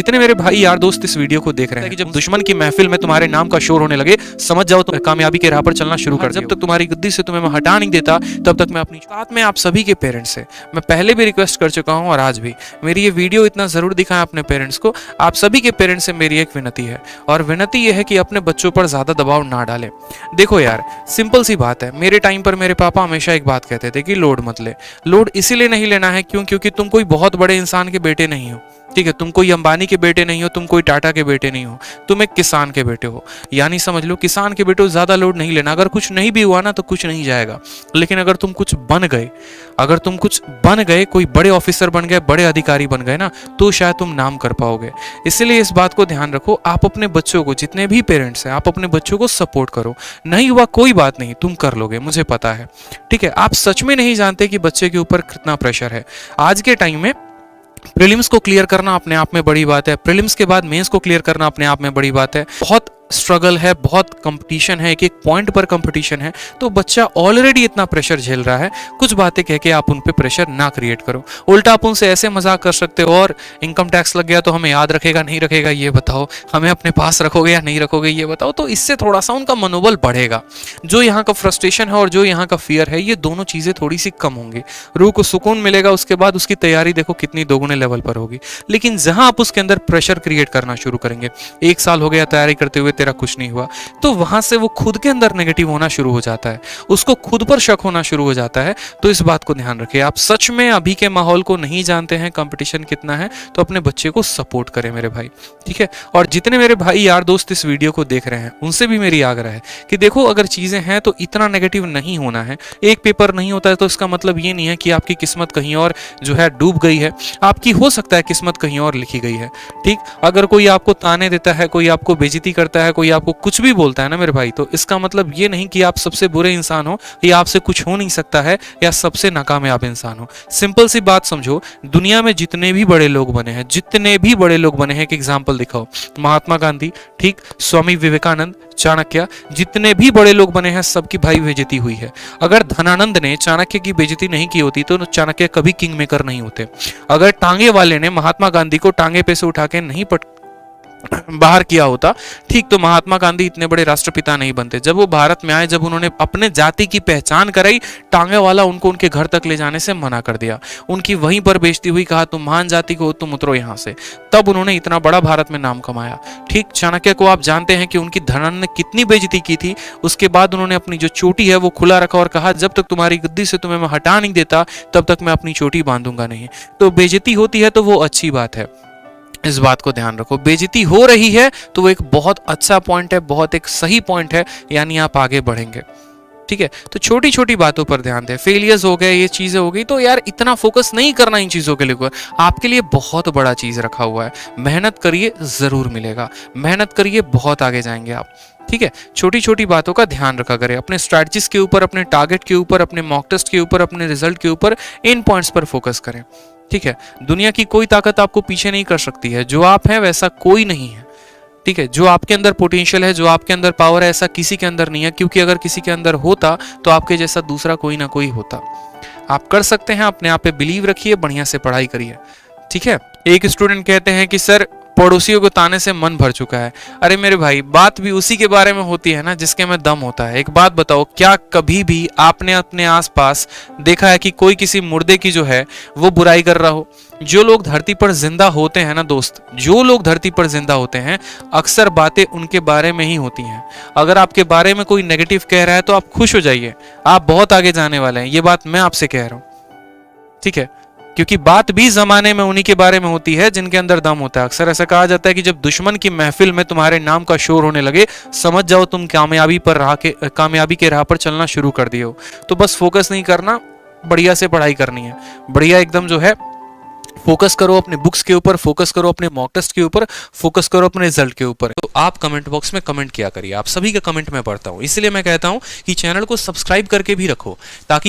जितने मेरे भाई यार दोस्त इस वीडियो को देख रहे हैं कि जब दुश्मन की महफिल में तुम्हारे नाम का शोर होने लगे, समझ जाओ तुम कामयाबी के राह पर चलना शुरू कर। जब तक तुम्हारी गद्दी से तुम्हें मैं हटा नहीं देता, तब तक मैं अपनी साथ में आप सभी के पेरेंट्स से मैं पहले भी रिक्वेस्ट कर चुका हूं और आज भी मेरी ये वीडियो इतना जरूर दिखाएं अपने पेरेंट्स को। आप सभी के पेरेंट्स से मेरी एक विनती है, और विनती यह है कि अपने बच्चों पर ज्यादा दबाव ना डालें। देखो यार, सिंपल सी बात है, मेरे टाइम पर मेरे पापा हमेशा एक बात कहते थे कि लोड मत ले। लोड इसीलिए नहीं लेना है क्योंकि तुम कोई बहुत बड़े इंसान के बेटे नहीं हो, ठीक है। तुम कोई अंबानी के बेटे नहीं हो, तुम कोई टाटा के बेटे नहीं हो, तुम एक किसान के बेटे हो। यानी समझ लो, किसान के बेटे ज्यादा लोड नहीं लेना। अगर कुछ नहीं भी हुआ ना तो कुछ नहीं जाएगा, लेकिन अगर तुम कुछ बन गए, कोई बड़े ऑफिसर बन गए, बड़े अधिकारी बन गए ना, तो शायद तुम नाम कर पाओगे। इसलिए इस बात को ध्यान रखो, आप अपने बच्चों को, जितने भी पेरेंट्स हैं, आप अपने बच्चों को सपोर्ट करो। नहीं हुआ कोई बात नहीं, तुम कर लोगे, मुझे पता है, ठीक है। आप सच में नहीं जानते कि बच्चे के ऊपर कितना प्रेशर है। आज के टाइम में प्रीलिम्स को क्लियर करना अपने आप में बड़ी बात है, प्रीलिम्स के बाद मेंस को क्लियर करना अपने आप में बड़ी बात है। बहुत स्ट्रगल है, बहुत कंपटीशन है, एक एक पॉइंट पर कंपटीशन है। तो बच्चा ऑलरेडी इतना प्रेशर झेल रहा है, कुछ बातें कह के आप उन पे प्रेशर ना क्रिएट करो। उल्टा आप उनसे ऐसे मजाक कर सकते हो, और इनकम टैक्स लग गया तो हमें याद रखेगा नहीं रखेगा ये बताओ, हमें अपने पास रखोगे या नहीं रखोगे ये बताओ। तो इससे थोड़ा सा उनका मनोबल बढ़ेगा। जो यहाँ का फ्रस्ट्रेशन है और जो यहाँ का फियर है, ये दोनों चीजें थोड़ी सी कम होंगी। रूह को सुकून मिलेगा, उसके बाद उसकी तैयारी देखो कितनी दोगुने लेवल पर होगी। लेकिन जहां आप उसके अंदर प्रेशर क्रिएट करना शुरू करेंगे, 1 साल हो गया तैयारी करते हुए, तेरा कुछ नहीं हुआ, तो वहां से वो खुद के अंदर नेगेटिव होना शुरू हो जाता है, उसको खुद पर शक होना शुरू हो जाता है। तो इस बात को ध्यान रखिए। आप सच में अभी के माहौल को नहीं जानते हैं, कंपटीशन कितना है, तो अपने बच्चे को सपोर्ट करें मेरे भाई, ठीक है। और जितने मेरे भाई यार दोस्त इस वीडियो को देख रहे हैं, उनसे भी मेरी आग्रह है कि देखो, अगर चीजें हैं तो इतना नेगेटिव नहीं होना है। एक पेपर नहीं होता है तो इसका मतलब ये नहीं है कि आपकी किस्मत कहीं और जो है डूब गई है। आपकी हो सकता है किस्मत कहीं और लिखी गई है, ठीक। अगर कोई आपको ताने देता है, कोई आपको बेइज्जती करता है, कोई आपको कुछ भी बोलता है ना मेरे भाई, तो इसका मतलब ये नहीं कि आप सबसे बुरे इंसान हो, या आपसे कुछ हो नहीं सकता है, या सबसे नाकामयाब इंसान हो। सिंपल सी बात समझो, दुनिया में जितने भी बड़े लोग बने हैं, एक एग्जांपल दिखाओ, महात्मा गांधी, ठीक, स्वामी विवेकानंद, चाणक्य, जितने भी बड़े लोग बने हैं, सबकी भाई बेइज्जती हुई है। अगर धनानंद ने चाणक्य की बेइज्जती नहीं की होती तो चाणक्य कभी किंग मेकर नहीं होते। अगर टांगे वाले ने महात्मा गांधी को टांगे पे से उठा के नहीं बाहर किया होता, ठीक, तो महात्मा गांधी इतने बड़े राष्ट्रपिता नहीं बनते। जब वो भारत में आए, जब उन्होंने अपने जाति की पहचान कराई, टांगे वाला उनको उनके घर तक ले जाने से मना कर दिया। उनकी वहीं पर बेइज्जती हुई, कहा तुम महान जाति को, तुम उतरो यहाँ से। तब उन्होंने इतना बड़ा भारत में नाम कमाया, ठीक। चाणक्य को आप जानते हैं कि उनकी धनानंद ने कितनी बेइज्जती की थी। उसके बाद उन्होंने अपनी जो चोटी है वो खुला रखा और कहा, जब तक तुम्हारी गद्दी से तुम्हें मैं हटा नहीं देता, तब तक मैं अपनी चोटी बांधूंगा नहीं। तो बेइज्जती होती है तो वो अच्छी बात है, इस बात को ध्यान रखो। बेइज्जती हो रही है तो वो एक बहुत अच्छा पॉइंट है, बहुत एक सही पॉइंट है, यानी आप आगे बढ़ेंगे, ठीक है। तो छोटी छोटी बातों पर ध्यान दें। फेलियर्स हो गए, ये चीजें हो गई, तो यार इतना फोकस नहीं करना इन चीजों के लिए। आपके लिए बहुत बड़ा चीज रखा हुआ है, मेहनत करिए, जरूर मिलेगा। मेहनत करिए, बहुत आगे जाएंगे आप, ठीक है। छोटी छोटी बातों का ध्यान रखा करें, अपने स्ट्रैटेजीज के ऊपर, अपने टारगेट के ऊपर, अपने मॉक टेस्ट के ऊपर, अपने रिजल्ट के ऊपर, इन पॉइंट्स पर फोकस करें, ठीक है। दुनिया की कोई ताकत आपको पीछे नहीं कर सकती है। जो आप हैं वैसा कोई नहीं है, ठीक है। जो आपके अंदर पोटेंशियल है, जो आपके अंदर पावर है, ऐसा किसी के अंदर नहीं है। क्योंकि अगर किसी के अंदर होता तो आपके जैसा दूसरा कोई ना कोई होता। आप कर सकते हैं, अपने आप पे बिलीव रखिए, बढ़िया से पढ़ाई करिए, ठीक है। एक स्टूडेंट कहते हैं कि सर, पड़ोसियों को ताने से मन भर चुका है। अरे मेरे भाई, बात भी उसी के बारे में होती है ना जिसके में दम होता है। एक बात बताओ, क्या कभी भी आपने अपने आसपास देखा है कि कोई किसी मुर्दे की जो है वो बुराई कर रहा हो? जो लोग धरती पर जिंदा होते हैं ना दोस्त, जो लोग धरती पर जिंदा होते हैं, अक्सर बातें उनके बारे में ही होती हैं। अगर आपके बारे में कोई नेगेटिव कह रहा है तो आप खुश हो जाइए, आप बहुत आगे जाने वाले हैं। ये बात मैं आपसे कह रहा हूं, ठीक है। क्योंकि बात भी जमाने में उन्हीं के बारे में होती है जिनके अंदर दम होता है। अक्सर ऐसा कहा जाता है कि जब दुश्मन की महफिल में तुम्हारे नाम का शोर होने लगे, समझ जाओ तुम कामयाबी के राह पर चलना शुरू कर दिए हो। तो बस फोकस नहीं करना, बढ़िया से पढ़ाई करनी है, बढ़िया एकदम जो है फोकस करो अपने बुक्स के ऊपर, फोकस करो अपने मॉक टेस्ट के ऊपर, फोकस करो अपने रिजल्ट के ऊपर। तो आप कमेंट बॉक्स में कमेंट किया करिए, आप सभी का कमेंट मैं पढ़ता हूं। इसलिए मैं कहता हूं कि चैनल को सब्सक्राइब करके भी रखो, ताकि